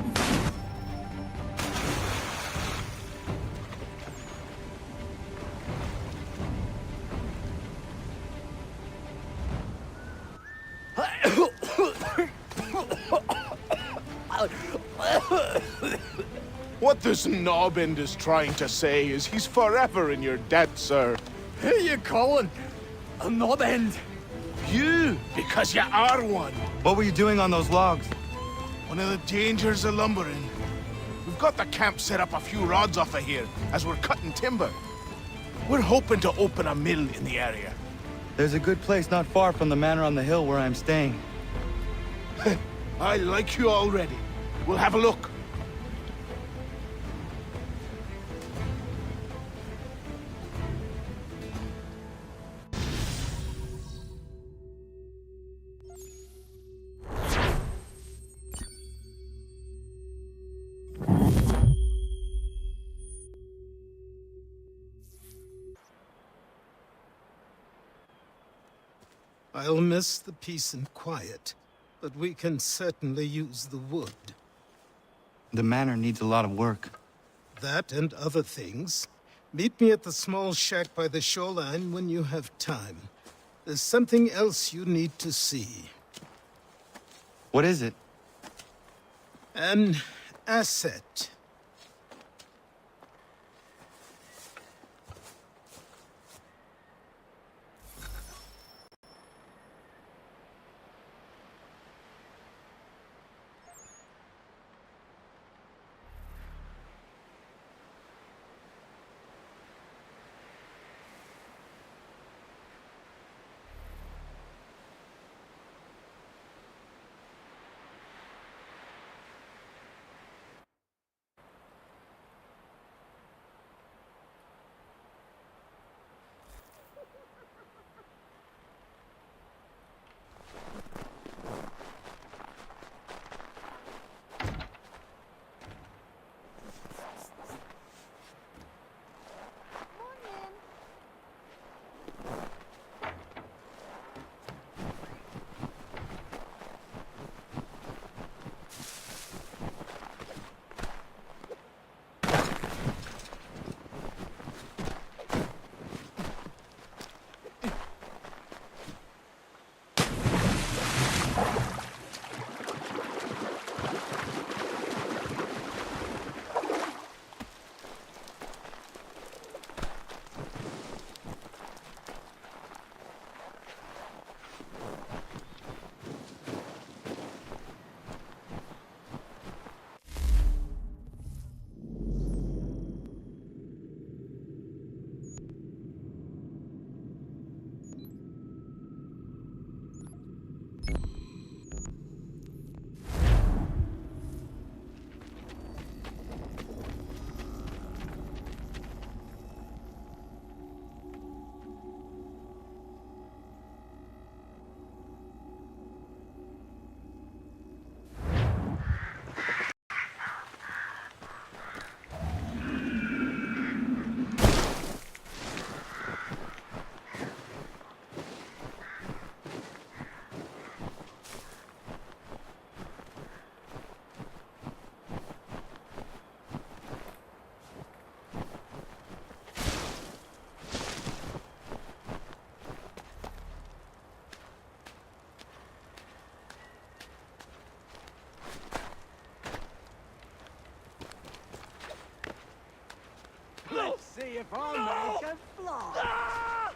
What this knobbend is trying to say is he's forever in your debt, sir. Who you calling a knob end? You, because you are one. What were you doing on those logs? One of the dangers of lumbering. We've got the camp set up a few rods off of here as we're cutting timber. We're hoping to open a mill in the area. There's a good place not far from the manor on the hill where I'm staying. I like you already. We'll have a look. I'll miss the peace and quiet, but we can certainly use the wood. The manor needs a lot of work. That and other things. Meet me at the small shack by the shoreline when you have time. There's something else you need to see. What is it? An asset. Let's see if I make a fly.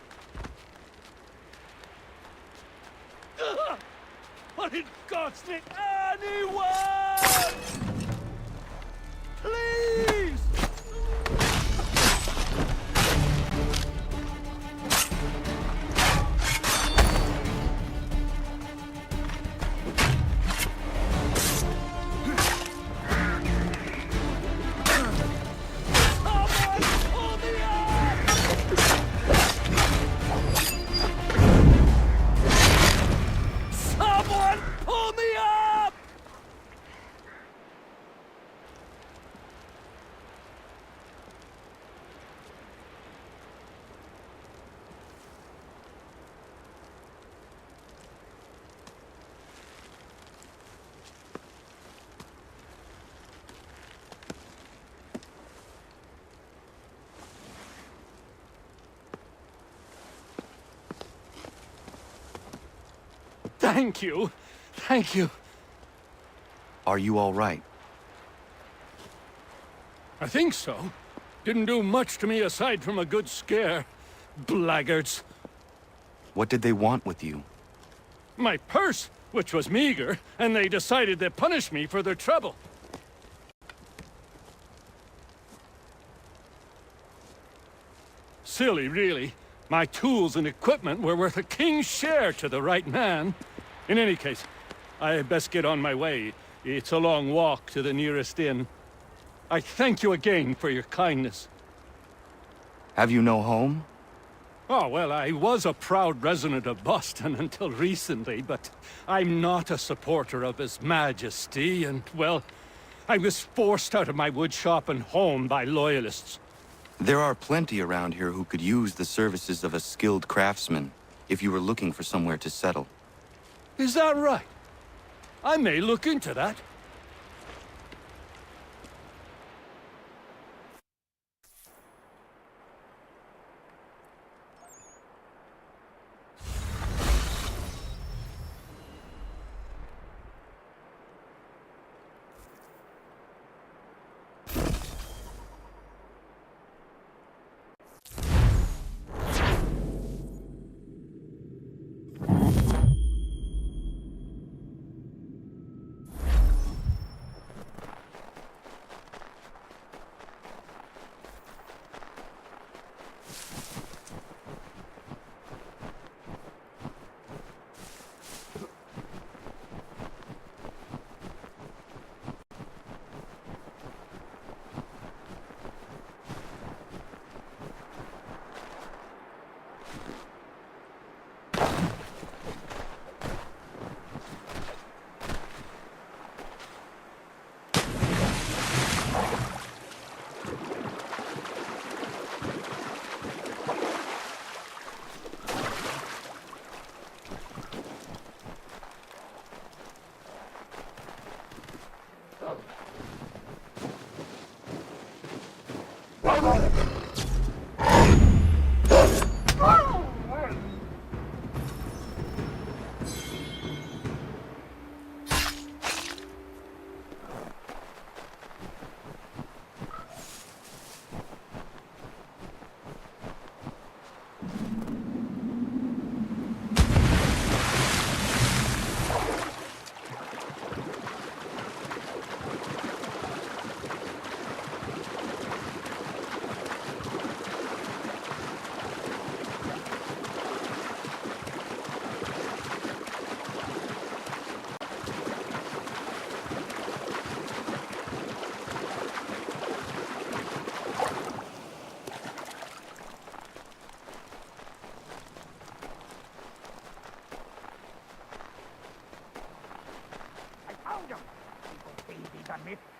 What in God's name? Ah! Anyone! Please! Someone pull me up! Thank you. Thank you. Are you all right? I think so. Didn't do much to me aside from a good scare. Blackguards. What did they want with you? My purse, which was meager, and they decided to punish me for their trouble. Silly, really. My tools and equipment were worth a king's share to the right man. In any case, I best get on my way. It's a long walk to the nearest inn. I thank you again for your kindness. Have you no home? Oh, well, I was a proud resident of Boston until recently, but I'm not a supporter of His Majesty, and, well, I was forced out of my woodshop and home by loyalists. There are plenty around here who could use the services of a skilled craftsman, if you were looking for somewhere to settle. Is that right? I may look into that.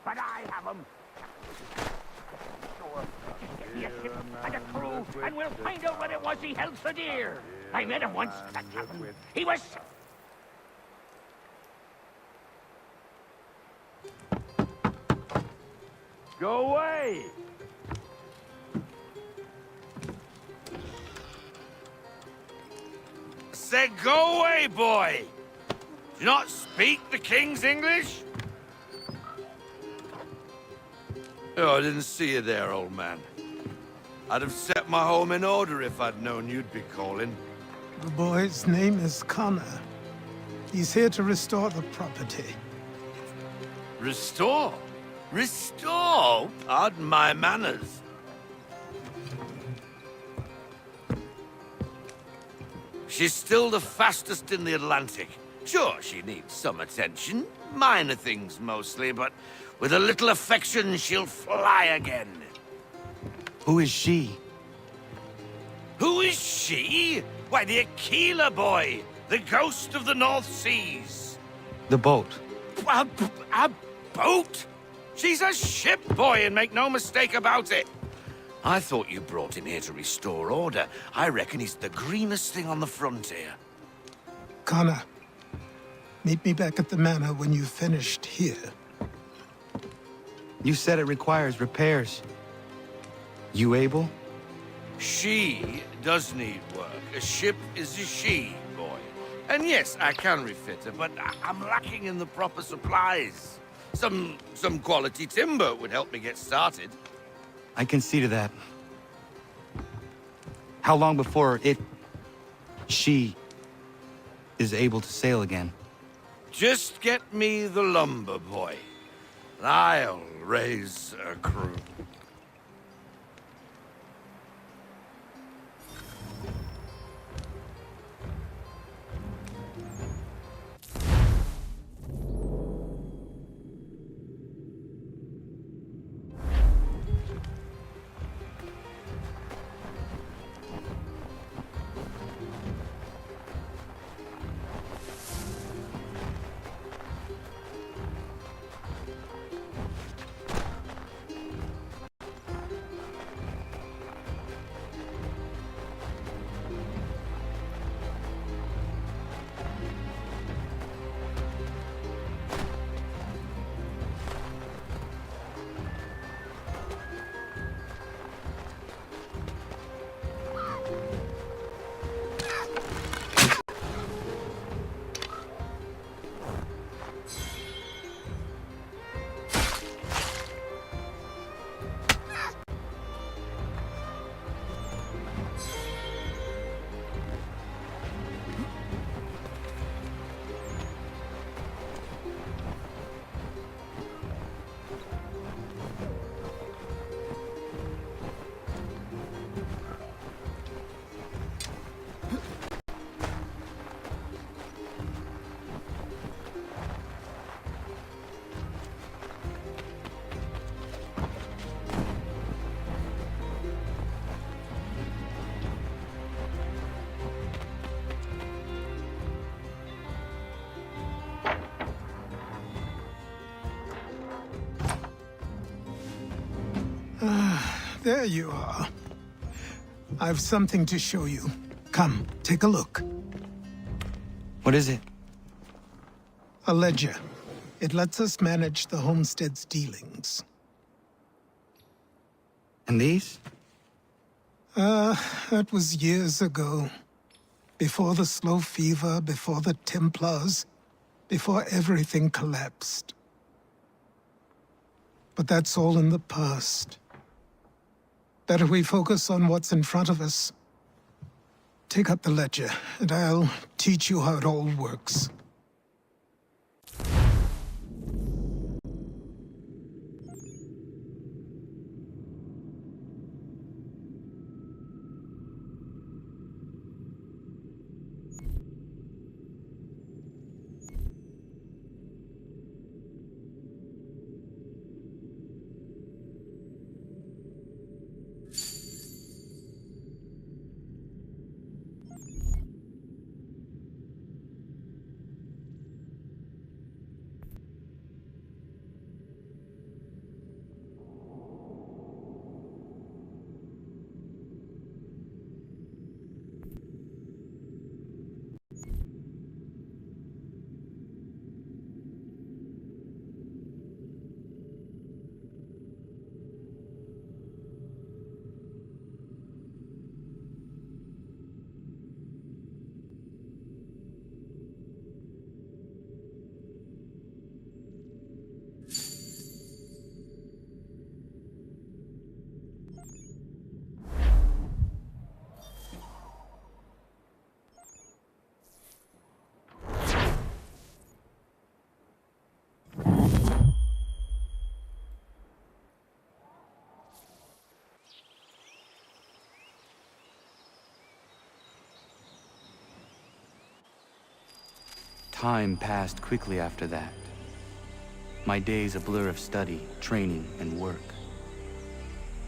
But I have him. Sure. Just get me a ship and a crew, and we'll find out what it was he held so dear. I met him once, that happened. He was... Go away! I said go away, boy! Do you not speak the King's English? Oh, I didn't see you there, old man. I'd have set my home in order if I'd known you'd be calling. The boy's name is Connor. He's here to restore the property. Restore? Restore? Pardon my manners. She's still the fastest in the Atlantic. Sure, she needs some attention. Minor things mostly, but with a little affection, she'll fly again. Who is she? Who is she? Why, the Aquila boy, the ghost of the North Seas. The boat. A boat? She's a ship, boy, and make no mistake about it. I thought you brought him here to restore order. I reckon he's the greenest thing on the frontier. Connor, meet me back at the manor when you've finished here. You said it requires repairs. You able? She does need work. A ship is a she, boy. And yes, I can refit her, but I'm lacking in the proper supplies. Some quality timber would help me get started. I can see to that. How long before she is able to sail again? Just get me the lumber, boy. And I'll raise a crew. There you are. I've something to show you. Come, take a look. What is it? A ledger. It lets us manage the homestead's dealings. And these? That was years ago. Before the slow fever, before the Templars, before everything collapsed. But that's all in the past. Better we focus on what's in front of us. Take up the ledger, and I'll teach you how it all works. Time passed quickly after that. My days a blur of study, training, and work.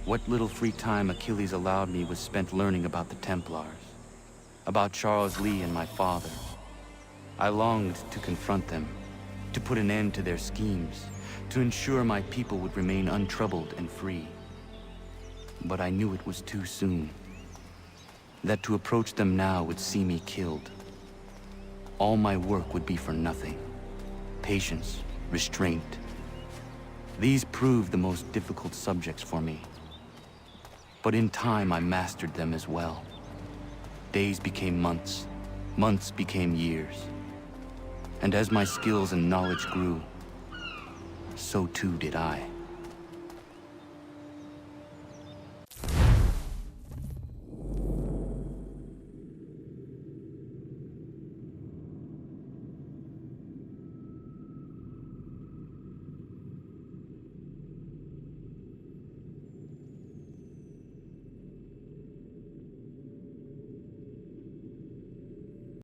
What little free time Achilles allowed me was spent learning about the Templars, about Charles Lee and my father. I longed to confront them, to put an end to their schemes, to ensure my people would remain untroubled and free. But I knew it was too soon, that to approach them now would see me killed. All my work would be for nothing. Patience, restraint. These proved the most difficult subjects for me. But in time, I mastered them as well. Days became months, months became years. And as my skills and knowledge grew, so too did I.